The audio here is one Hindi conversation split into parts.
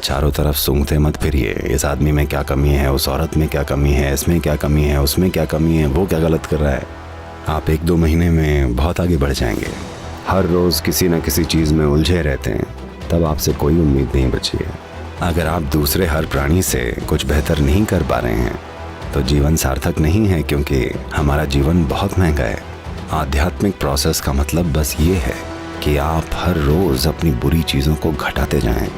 चारों तरफ सूंघते मत फिरिए। इस आदमी में क्या कमी है, उस औरत में क्या कमी है, इसमें क्या कमी है, उसमें क्या कमी है, वो क्या गलत कर रहा है। आप 1-2 महीने में बहुत आगे बढ़ जाएंगे। हर रोज़ किसी न किसी चीज़ में उलझे रहते हैं, तब आपसे कोई उम्मीद नहीं बची है। अगर आप दूसरे हर प्राणी से कुछ बेहतर नहीं कर पा रहे हैं तो जीवन सार्थक नहीं है, क्योंकि हमारा जीवन बहुत महंगा है। आध्यात्मिक प्रोसेस का मतलब बस ये है कि आप हर रोज़ अपनी बुरी चीज़ों को घटाते जाएं।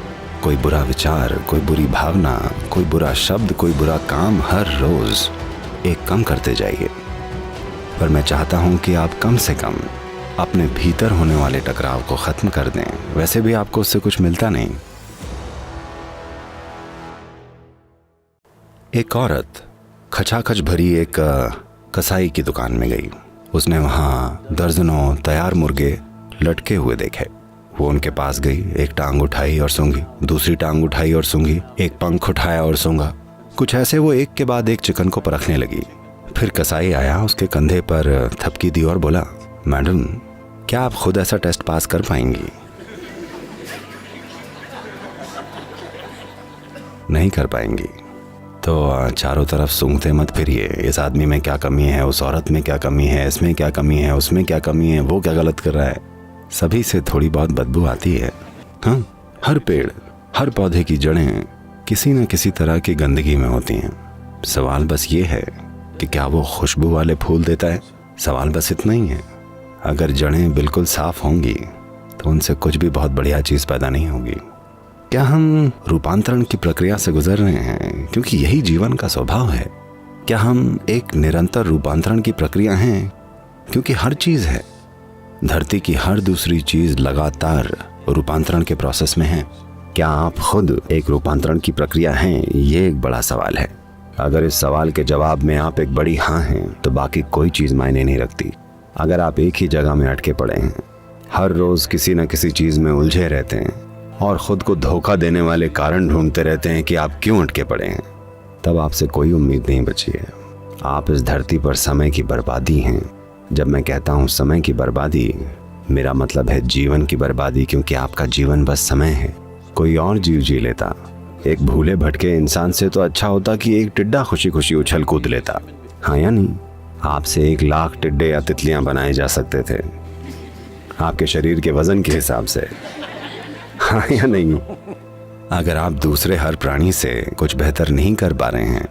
कोई बुरा विचार, कोई बुरी भावना, कोई बुरा शब्द, कोई बुरा काम हर रोज़ एक कम करते जाइए। पर मैं चाहता हूँ कि आप कम से कम अपने भीतर होने वाले टकराव को ख़त्म कर दें। वैसे भी आपको उससे कुछ मिलता नहीं। एक औरत खचाखच भरी एक कसाई की दुकान में गई। उसने वहाँ दर्जनों तैयार मुर्गे लटके हुए देखे। वो उनके पास गई, एक टांग उठाई और सूंघी, दूसरी टांग उठाई और सूंघी, एक पंख उठाया और सूंघा। कुछ ऐसे वो एक के बाद एक चिकन को परखने लगी। फिर कसाई आया, उसके कंधे पर थपकी दी और बोला, मैडम, क्या आप खुद ऐसा टेस्ट पास कर पाएंगी? नहीं कर पाएंगी तो चारों तरफ सूंघते मत फिरिए। इस आदमी में क्या कमी है, उस औरत में क्या कमी है, इसमें क्या कमी है, उसमें क्या कमी है, वो क्या गलत कर रहा है। सभी से थोड़ी बहुत बदबू आती है। हाँ, हर पेड़, हर पौधे की जड़ें किसी न किसी तरह की गंदगी में होती हैं। सवाल बस ये है कि क्या वो खुशबू वाले फूल देता है। सवाल बस इतना ही है। अगर जड़ें बिल्कुल साफ होंगी तो उनसे कुछ भी बहुत बढ़िया चीज़ पैदा नहीं होगी। क्या हम रूपांतरण की प्रक्रिया से गुजर रहे हैं, क्योंकि यही जीवन का स्वभाव है? क्या हम एक निरंतर रूपांतरण की प्रक्रिया हैं, क्योंकि हर चीज़ है, धरती की हर दूसरी चीज़ लगातार रूपांतरण के प्रोसेस में है। क्या आप खुद एक रूपांतरण की प्रक्रिया हैं? ये एक बड़ा सवाल है। अगर इस सवाल के जवाब में आप एक बड़ी हाँ हैं तो बाकी कोई चीज़ मायने नहीं रखती। अगर आप एक ही जगह में अटके पड़े हैं, हर रोज़ किसी न किसी चीज़ में उलझे रहते हैं और ख़ुद को धोखा देने वाले कारण ढूंढते रहते हैं कि आप क्यों अटके पड़े हैं, तब आपसे कोई उम्मीद नहीं बची है। आप इस धरती पर समय की बर्बादी हैं। जब मैं कहता हूँ समय की बर्बादी, मेरा मतलब है जीवन की बर्बादी, क्योंकि आपका जीवन बस समय है। कोई और जीव जी लेता। एक भूले भटके इंसान से तो अच्छा होता कि एक टिड्डा खुशी खुशी उछल कूद लेता। हाँ या नहीं? आपसे 1 लाख टिड्डे या तितलियाँ बनाए जा सकते थे, आपके शरीर के वजन के हिसाब से। हाँ या नहीं? अगर आप दूसरे हर प्राणी से कुछ बेहतर नहीं कर पा रहे हैं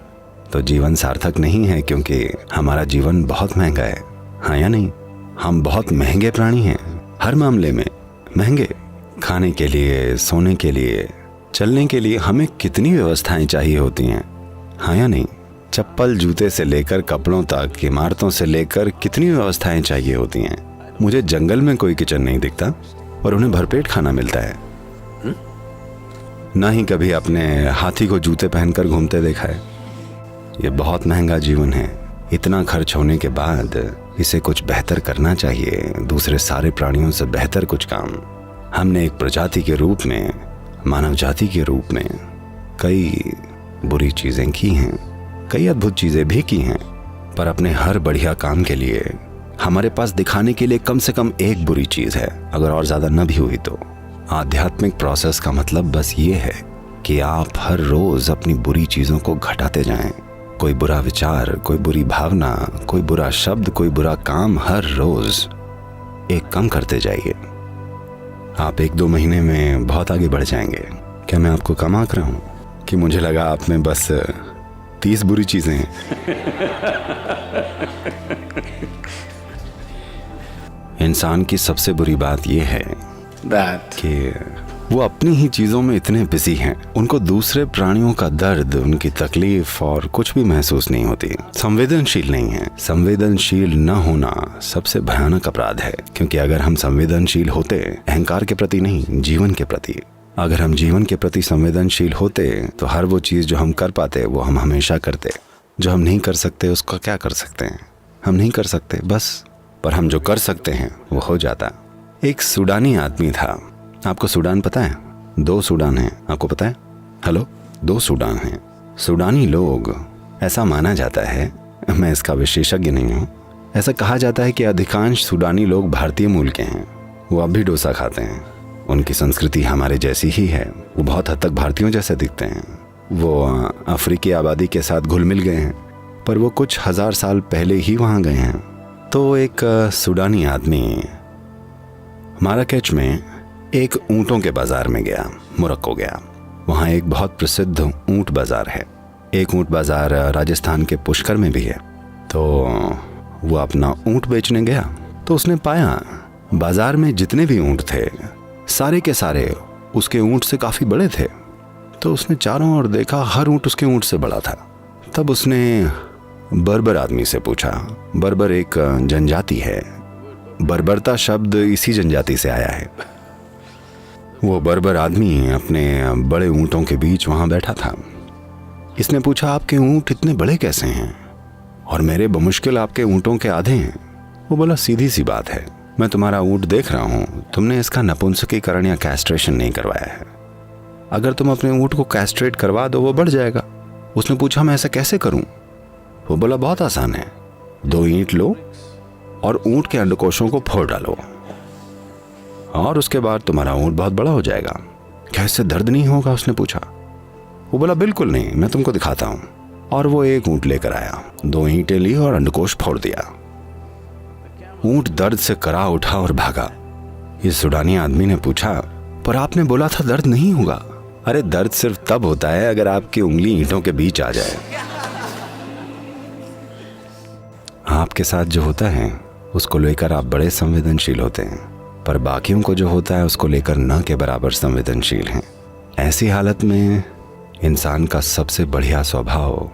तो जीवन सार्थक नहीं है, क्योंकि हमारा जीवन बहुत महंगा है। हाँ या नहीं? हम बहुत महंगे प्राणी हैं, हर मामले में महंगे। खाने के लिए, सोने के लिए, चलने के लिए हमें कितनी व्यवस्थाएं चाहिए होती हैं। हाँ या नहीं? चप्पल जूते से लेकर कपड़ों तक, इमारतों से लेकर कितनी व्यवस्थाएं चाहिए होती हैं। मुझे जंगल में कोई किचन नहीं दिखता और उन्हें भरपेट खाना मिलता है। ना ही कभी अपने हाथी को जूते पहनकर घूमते देखा है। ये बहुत महंगा जीवन है। इतना खर्च होने के बाद इसे कुछ बेहतर करना चाहिए, दूसरे सारे प्राणियों से बेहतर कुछ काम। हमने एक प्रजाति के रूप में, मानव जाति के रूप में कई बुरी चीज़ें की हैं, कई अद्भुत चीज़ें भी की हैं, पर अपने हर बढ़िया काम के लिए हमारे पास दिखाने के लिए कम से कम एक बुरी चीज़ है, अगर और ज़्यादा न भी हुई तो। आध्यात्मिक प्रोसेस का मतलब बस ये है कि आप हर रोज़ अपनी बुरी चीज़ों को घटाते जाएं। कोई बुरा विचार, कोई बुरी भावना, कोई बुरा शब्द, कोई बुरा काम हर रोज़ एक कम करते जाइए। आप 1-2 महीने में बहुत आगे बढ़ जाएंगे। क्या मैं आपको कम आंक रहा हूँ कि मुझे लगा आप में बस 30 बुरी चीज़ें हैं? इंसान की सबसे बुरी बात यह है कि वो अपनी ही चीज़ों में इतने बिजी हैं, उनको दूसरे प्राणियों का दर्द, उनकी तकलीफ और कुछ भी महसूस नहीं होती। संवेदनशील नहीं है। संवेदनशील न होना सबसे भयानक अपराध है, क्योंकि अगर हम संवेदनशील होते, अहंकार के प्रति नहीं, जीवन के प्रति, अगर हम जीवन के प्रति संवेदनशील होते तो हर वो चीज़ जो हम कर पाते वो हम हमेशा करते। जो हम नहीं कर सकते उसका क्या कर सकते हैं? हम नहीं कर सकते बस, पर हम जो कर सकते हैं वो हो जाता। एक सूडानी आदमी था। आपको सूडान पता है? 2 सूडान हैं, आपको पता है? हेलो, 2 सूडान हैं। सूडानी लोग, ऐसा माना जाता है, मैं इसका विशेषज्ञ नहीं हूँ, ऐसा कहा जाता है कि अधिकांश सूडानी लोग भारतीय मूल के हैं। वो अब भी डोसा खाते हैं। उनकी संस्कृति हमारे जैसी ही है। वो बहुत हद तक भारतीयों जैसे दिखते हैं। वो अफ्रीकी आबादी के साथ घुल मिल गए हैं, पर वो कुछ 1000 साल पहले ही वहाँ गए हैं। तो एक सूडानी आदमी माराकेच में एक ऊँटों के बाज़ार में गया, मोरक्को गया। वहाँ एक बहुत प्रसिद्ध ऊँट बाज़ार है। एक ऊँट बाज़ार राजस्थान के पुष्कर में भी है। तो वो अपना ऊँट बेचने गया, तो उसने पाया बाज़ार में जितने भी ऊँट थे सारे के सारे उसके ऊँट से काफ़ी बड़े थे। तो उसने चारों ओर देखा, हर ऊँट उसके ऊँट से बड़ा था। तब उसने बर्बर आदमी से पूछा। बर्बर एक जनजाति है, बर्बरता शब्द इसी जनजाति से आया है। वो बर्बर आदमी अपने बड़े ऊँटों के बीच वहाँ बैठा था। इसने पूछा, आपके ऊँट इतने बड़े कैसे हैं और मेरे बमुश्किल आपके ऊँटों के आधे हैं? वो बोला, सीधी सी बात है, मैं तुम्हारा ऊँट देख रहा हूँ, तुमने इसका नपुंसकीकरण या कैस्ट्रेशन नहीं करवाया है। अगर तुम अपने ऊँट को कैस्ट्रेट करवा दो वो बढ़ जाएगा। उसने पूछा, मैं ऐसा कैसे करूँ? वो बोला, बहुत आसान है, 2 ईंट लो और ऊँट के अंडकोशों को फोड़ डालो और उसके बाद तुम्हारा ऊँट बहुत बड़ा हो जाएगा। क्या इससे दर्द नहीं होगा? उसने पूछा। वो बोला, बिल्कुल नहीं, मैं तुमको दिखाता हूँ। और वो एक ऊँट लेकर आया, 2 ईंटें ली और अंडकोश फोड़ दिया। ऊँट दर्द से करा उठा और भागा। इस सूडानी आदमी ने पूछा, पर आपने बोला था दर्द नहीं होगा। अरे दर्द सिर्फ तब होता है अगर आपकी उंगली ईंटों के बीच आ जाए। आपके साथ जो होता है उसको लेकर आप बड़े संवेदनशील होते हैं, पर बाकियों को जो होता है उसको लेकर न के बराबर संवेदनशील हैं। ऐसी हालत में इंसान का सबसे बढ़िया स्वभाव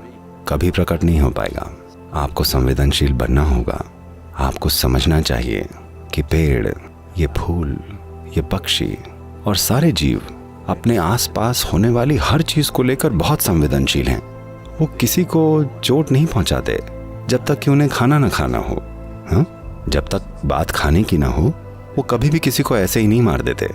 कभी प्रकट नहीं हो पाएगा। आपको संवेदनशील बनना होगा। आपको समझना चाहिए कि पेड़, ये फूल, ये पक्षी और सारे जीव अपने आसपास होने वाली हर चीज को लेकर बहुत संवेदनशील हैं। वो किसी को चोट नहीं पहुंचाते जब तक कि उन्हें खाना ना खाना हो। हाँ, जब तक बात खाने की ना हो वो कभी भी किसी को ऐसे ही नहीं मार देते।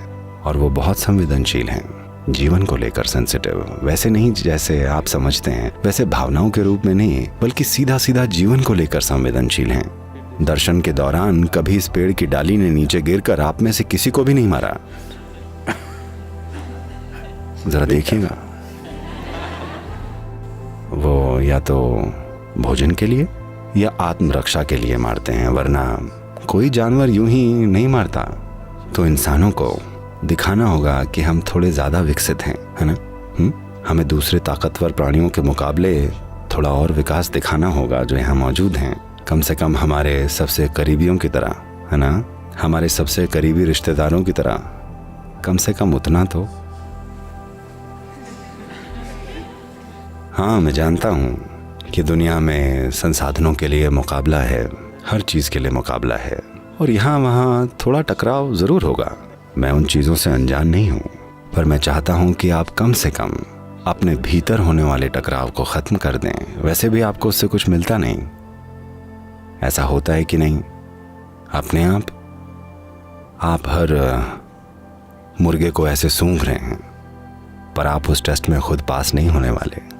और वो बहुत संवेदनशील हैं, जीवन को लेकर सेंसिटिव। वैसे नहीं जैसे आप समझते हैं, वैसे भावनाओं के रूप में नहीं, बल्कि सीधा सीधा जीवन को लेकर संवेदनशील हैं। दर्शन के दौरान कभी इस पेड़ की डाली ने नीचे गिरकर आप में से किसी को भी नहीं मारा। जरा देखिएगा, वो या तो भोजन के लिए या आत्मरक्षा के लिए मारते हैं, वरना कोई जानवर यूं ही नहीं मारता। तो इंसानों को दिखाना होगा कि हम थोड़े ज्यादा विकसित हैं, है ना? हमें दूसरे ताकतवर प्राणियों के मुकाबले थोड़ा और विकास दिखाना होगा जो यहाँ मौजूद हैं। कम से कम हमारे सबसे करीबियों की तरह, है ना? हमारे सबसे करीबी रिश्तेदारों की तरह, कम से कम उतना तो। हाँ, मैं जानता हूँ कि दुनिया में संसाधनों के लिए मुकाबला है, हर चीज़ के लिए मुकाबला है, और यहाँ वहाँ थोड़ा टकराव ज़रूर होगा। मैं उन चीज़ों से अनजान नहीं हूँ, पर मैं चाहता हूँ कि आप कम से कम अपने भीतर होने वाले टकराव को ख़त्म कर दें। वैसे भी आपको उससे कुछ मिलता नहीं। ऐसा होता है कि नहीं? अपने आप हर मुर्गे को ऐसे सूंघ रहे हैं, पर आप उस टेस्ट में खुद पास नहीं होने वाले।